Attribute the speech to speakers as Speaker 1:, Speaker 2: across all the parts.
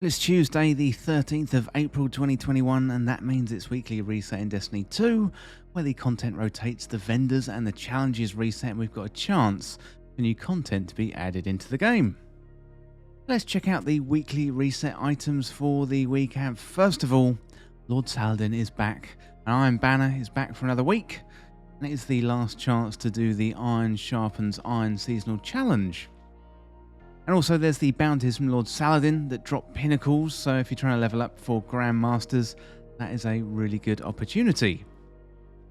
Speaker 1: It's Tuesday, the 13th of April 2021, and that means it's weekly reset in Destiny 2, where the content rotates, the vendors and the challenges reset, and we've got a chance for new content to be added into the game. Let's check out the weekly reset items for the week, and first of all, Lord Saladin is back, and Iron Banner is back for another week, and it is the last chance to do the Iron Sharpens Iron seasonal challenge. And also there's the bounties from Lord Saladin that drop pinnacles, so if you're trying to level up for Grandmasters, that is a really good opportunity.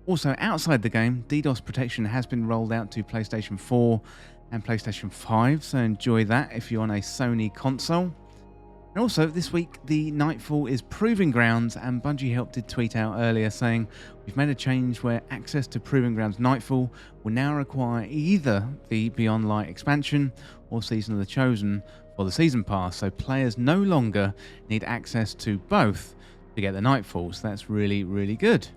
Speaker 1: Also outside the game, DDoS protection has been rolled out to PlayStation 4 and PlayStation 5, so enjoy that if you're on a Sony console. And also this week the Nightfall is Proving Grounds, and Bungie Help did tweet out earlier saying we've made a change where access to Proving Grounds Nightfall will now require either the Beyond Light expansion or Season of the Chosen for the Season Pass, so players no longer need access to both to get the Nightfall, so that's really, really good.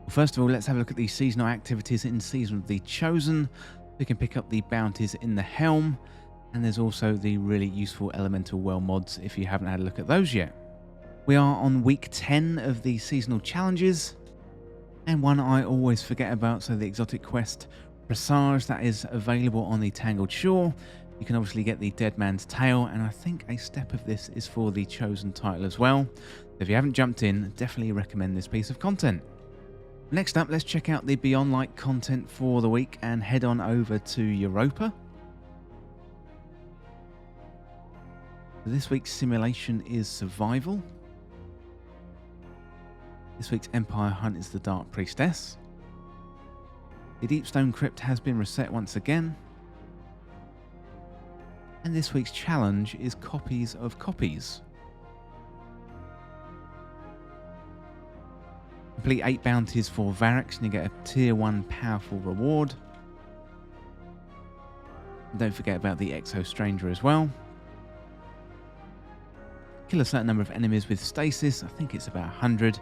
Speaker 1: Well, first of all, let's have a look at the seasonal activities in Season of the Chosen. We can pick up the bounties in the Helm, and there's also the really useful Elemental Well mods if you haven't had a look at those yet. We are on week 10 of the seasonal challenges, and one I always forget about, so the exotic quest Presage, that is available on the Tangled Shore. You can obviously get the Dead Man's Tale, and I think a step of this is for the Chosen title as well. If you haven't jumped in, definitely recommend this piece of content. Next up, let's check out the Beyond Light content for the week and head on over to Europa. This week's simulation is survival. This week's Empire hunt is the Dark Priestess. The Deepstone Crypt has been reset once again. And this week's challenge is Copies of Copies. Complete 8 bounties for Variks and you get a tier 1 powerful reward. And don't forget about the Exo Stranger as well. Kill a certain number of enemies with stasis, I think it's about 100,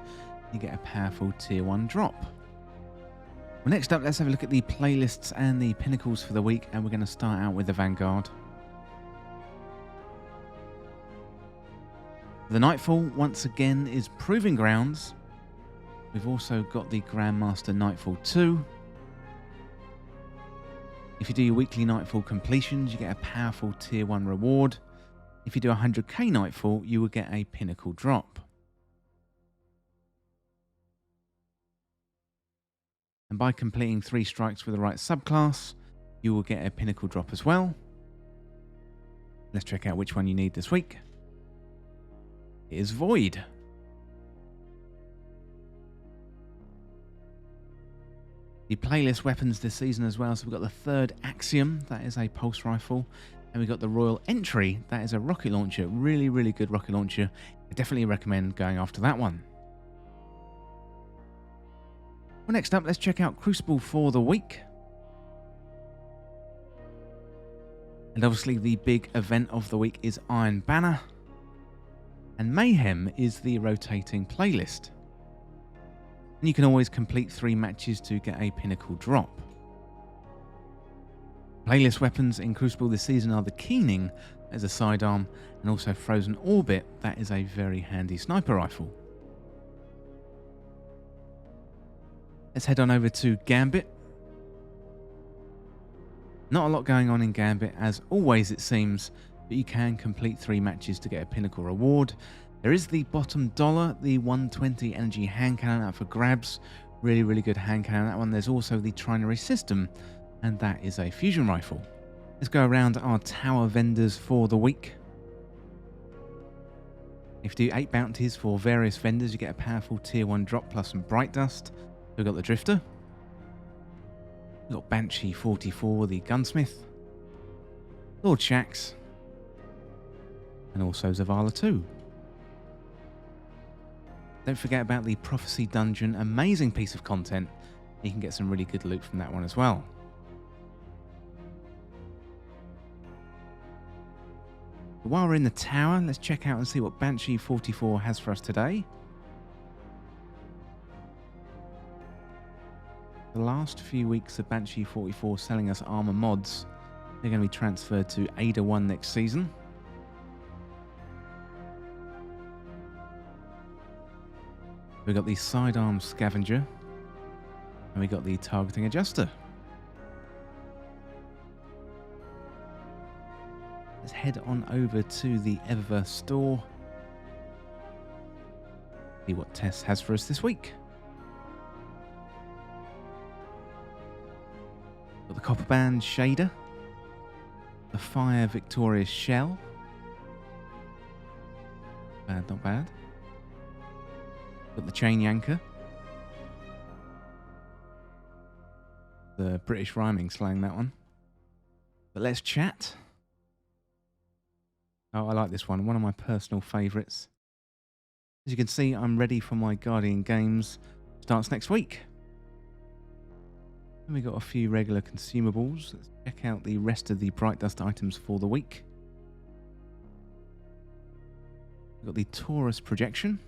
Speaker 1: you get a powerful tier 1 drop. Well, next up, let's have a look at the playlists and the pinnacles for the week, and we're going to start out with the Vanguard. The Nightfall, once again, is Proving Grounds. We've also got the Grandmaster Nightfall 2. If you do your weekly Nightfall completions, you get a powerful tier 1 reward. If you do 100k Nightfall, you will get a pinnacle drop. And by completing 3 strikes with the right subclass, you will get a pinnacle drop as well. Let's check out which one you need this week. It is Void. The playlist weapons this season as well, so we've got the 3rd Axiom, that is a pulse rifle. And we've got the Royal Entry, that is a rocket launcher, really, really good rocket launcher. I definitely recommend going after that one. Well, next up, let's check out Crucible for the week. And obviously the big event of the week is Iron Banner. And Mayhem is the rotating playlist. And you can always complete 3 matches to get a pinnacle drop. Playlist weapons in Crucible this season are the Keening, that is a sidearm, and also Frozen Orbit, that is a very handy sniper rifle. Let's head on over to Gambit. Not a lot going on in Gambit, as always it seems, but you can complete 3 matches to get a pinnacle reward. There is the bottom dollar, the 120 energy hand cannon out for grabs. Really, really good hand cannon, that one. There's also the trinary system, and that is a fusion rifle. Let's go around our tower vendors for the week. If you do 8 bounties for various vendors, you get a powerful tier 1 drop plus some bright dust. We've got the Drifter. We've got Banshee 44, the Gunsmith. Lord Shax. And also Zavala 2. Don't forget about the Prophecy Dungeon, amazing piece of content. You can get some really good loot from that one as well. While we're in the tower, let's check out and see what Banshee 44 has for us today. The last few weeks of Banshee 44 selling us armor mods. They're going to be transferred to Ada 1 next season. We got the sidearm scavenger, and we got the targeting adjuster. Let's head on over to the Eververse store. See what Tess has for us this week. Got the Copper Band shader, the Fire Victorious shell. Bad, not bad. Got the chain yanker. The British rhyming slang, that one. But let's chat. Oh, I like this one. One of my personal favourites. As you can see, I'm ready for my Guardian Games. Starts next week. And we got a few regular consumables. Let's check out the rest of the Bright Dust items for the week. We've got the Taurus projection.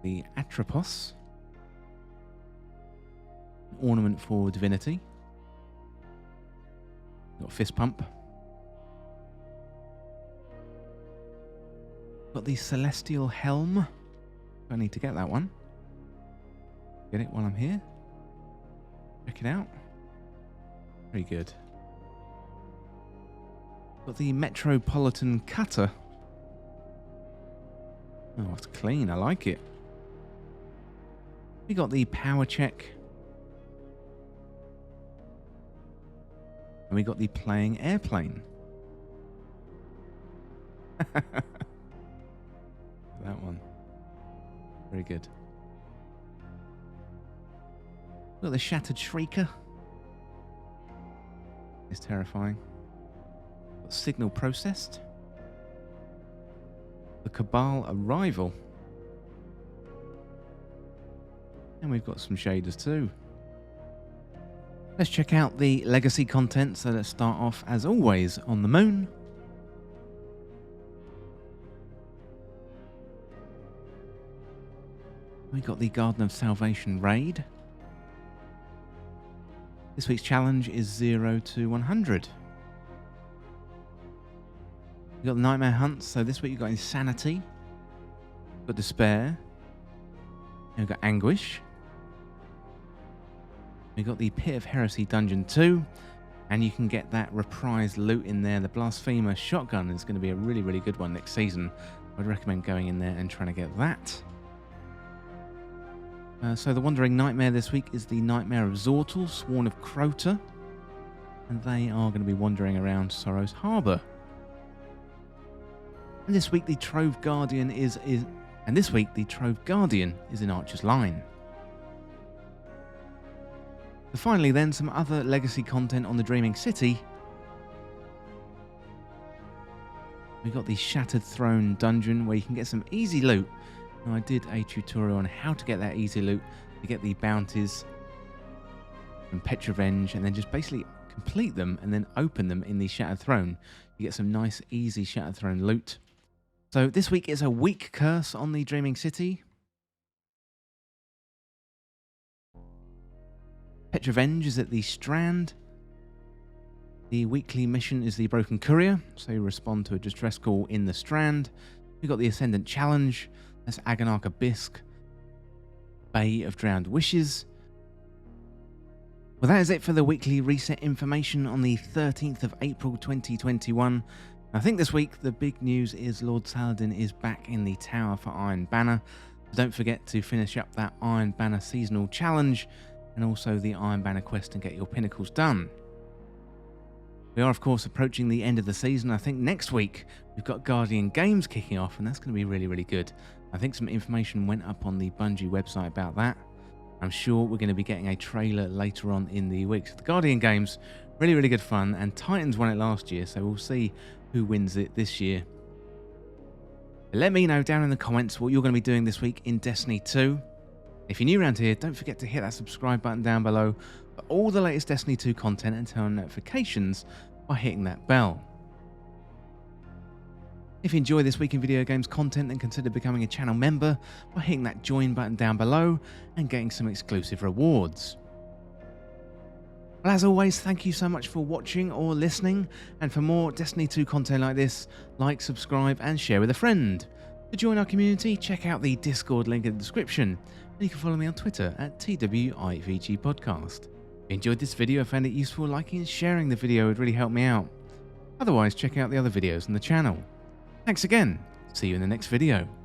Speaker 1: The Atropos. An ornament for divinity. Got a fist pump. Got the Celestial Helm. I need to get that one. Get it while I'm here. Check it out. Very good. Got the Metropolitan Cutter. Oh, it's clean. I like it. We got the Power Check. And we got the Playing Airplane. That one. Very good. Got the Shattered Shrieker. It's terrifying. Got Signal Processed. The Cabal Arrival. And we've got some shaders too. Let's check out the legacy content. So let's start off, as always, on the moon. We got the Garden of Salvation raid. This week's challenge is 0 to 100. We got the Nightmare Hunts. So this week you've got Insanity. We've got Despair. And we've got Anguish. We got the Pit of Heresy Dungeon 2, and you can get that reprised loot in there. The Blasphemer shotgun is going to be a really, really good one next season. I'd recommend going in there and trying to get that. So the Wandering Nightmare this week is the Nightmare of Zortal, Sworn of Crota, and they are going to be wandering around Sorrow's Harbour. And this week the Trove Guardian is in Archer's Line. So finally then, some other legacy content on the Dreaming City. We got the Shattered Throne dungeon where you can get some easy loot. Now, I did a tutorial on how to get that easy loot, to get the bounties from Petrovenge, and then just basically complete them and then open them in the Shattered Throne. You get some nice easy Shattered Throne loot. So this week is a week curse on the Dreaming City. Petrovenge is at the Strand. The weekly mission is the Broken Courier, so you respond to a distress call in the Strand. We've got the Ascendant Challenge. That's Agonarch Abyss, Bay of Drowned Wishes. Well, that is it for the weekly reset information on the 13th of April 2021. I think this week the big news is Lord Saladin is back in the tower for Iron Banner. So don't forget to finish up that Iron Banner seasonal challenge and also the Iron Banner quest and get your pinnacles done. We are, of course, approaching the end of the season. I think next week we've got Guardian Games kicking off, and that's going to be really, really good. I think some information went up on the Bungie website about that. I'm sure we're going to be getting a trailer later on in the week. So the Guardian Games, really, really good fun, and Titans won it last year, so we'll see who wins it this year. But let me know down in the comments what you're going to be doing this week in Destiny 2. If you're new around here, don't forget to hit that subscribe button down below for all the latest Destiny 2 content and turn on notifications by hitting that bell. If you enjoy this week in video games content, then consider becoming a channel member by hitting that join button down below and getting some exclusive rewards. Well, as always, thank you so much for watching or listening, and for more Destiny 2 content like this, like, subscribe and share with a friend. To join our community, check out the Discord link in the description, and you can follow me on Twitter at TWIVG Podcast. If you enjoyed this video and found it useful, liking and sharing the video would really help me out. Otherwise, check out the other videos on the channel. Thanks again. See you in the next video.